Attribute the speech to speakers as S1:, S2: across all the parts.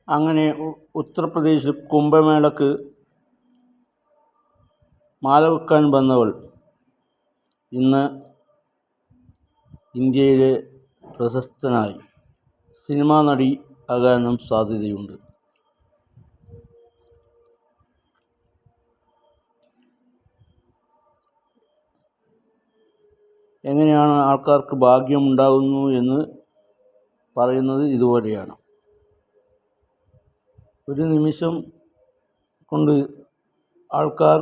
S1: അങ്ങനെ ഉത്തർപ്രദേശിൽ കുംഭമേളക്ക് മാല വെക്കാൻ വന്നവൾ ഇന്ന് ഇന്ത്യയിലെ പ്രശസ്തനായി സിനിമാ നടി ആകാനും സാധ്യതയുണ്ട്. എങ്ങനെയാണ് ആൾക്കാർക്ക് ഭാഗ്യമുണ്ടാകുന്നു എന്ന് പറയുന്നത് ഇതുപോലെയാണ്. ഒരു നിമിഷം കൊണ്ട് ആൾക്കാർ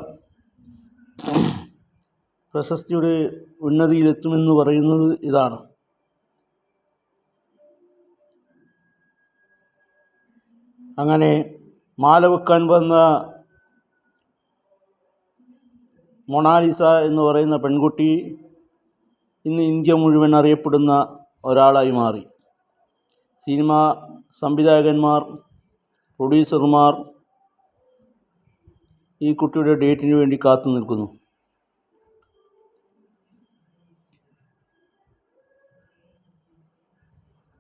S1: പ്രശസ്തിയുടെ ഉന്നതിയിലെത്തുമെന്ന് പറയുന്നത് ഇതാണ്. അങ്ങനെ മാല വെക്കാൻ വന്ന മൊണാലിസ എന്ന് പറയുന്ന പെൺകുട്ടി ഇന്ന് ഇന്ത്യ മുഴുവൻ അറിയപ്പെടുന്ന ഒരാളായി മാറി. സിനിമാ സംവിധായകന്മാർ, പ്രൊഡ്യൂസർമാർ ഈ കുട്ടിയുടെ ഡേറ്റിന് വേണ്ടി കാത്തു നിൽക്കുന്നു.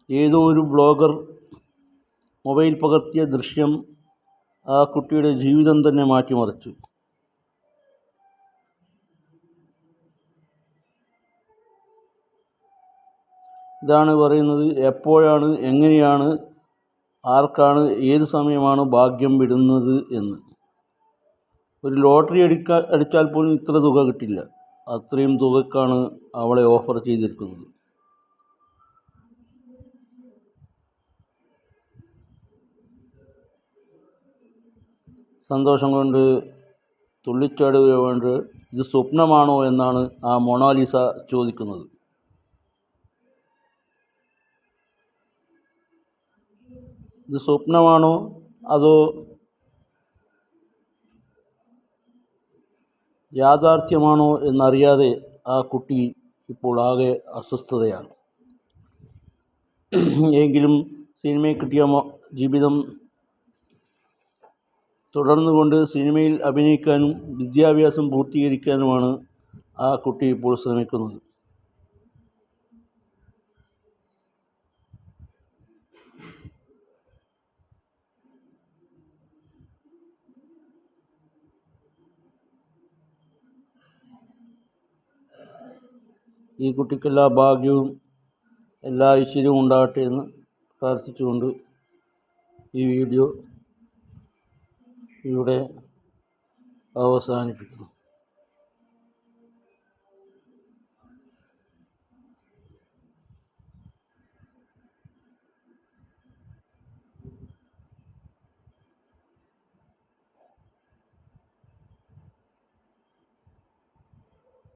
S1: ഏതോ ഒരു ബ്ലോഗർ മൊബൈൽ പകർത്തിയ ദൃശ്യം ആ കുട്ടിയുടെ ജീവിതം തന്നെ മാറ്റിമറിച്ചു. ഇതാണ് പറയുന്നത്, എപ്പോഴാണ്, എങ്ങനെയാണ്, ആർക്കാണ്, ഏത് സമയമാണ് ഭാഗ്യം വിടുന്നത് എന്ന്. ഒരു ലോട്ടറി അടിച്ചാൽ പോലും ഇത്ര തുക കിട്ടില്ല. അത്രയും തുകക്കാണ് അവളെ ഓഫർ ചെയ്തിരിക്കുന്നത്. സന്തോഷം കൊണ്ട് തുള്ളിച്ചാടുകയുണ്ട്. ഇത് സ്വപ്നമാണോ എന്നാണ് ആ മൊണാലിസ ചോദിക്കുന്നത്. ഇത് സ്വപ്നമാണോ അതോ യാഥാർത്ഥ്യമാണോ എന്നറിയാതെ ആ കുട്ടി ഇപ്പോൾ ആകെ അസ്വസ്ഥതയാണ്. എങ്കിലും സിനിമയിൽ കിട്ടിയ ജീവിതം തുടർന്നുകൊണ്ട് സിനിമയിൽ അഭിനയിക്കാനും വിദ്യാഭ്യാസം പൂർത്തീകരിക്കാനുമാണ് ആ കുട്ടി ഇപ്പോൾ ശ്രമിക്കുന്നത്. ഈ കുട്ടിക്ക് എല്ലാ ഭാഗ്യവും എല്ലാ ഐശ്വര്യവും ഉണ്ടാകട്ടെ എന്ന് പ്രാർത്ഥിച്ചുകൊണ്ട് ഈ വീഡിയോ ഇവിടെ അവസാനിപ്പിക്കുന്നു.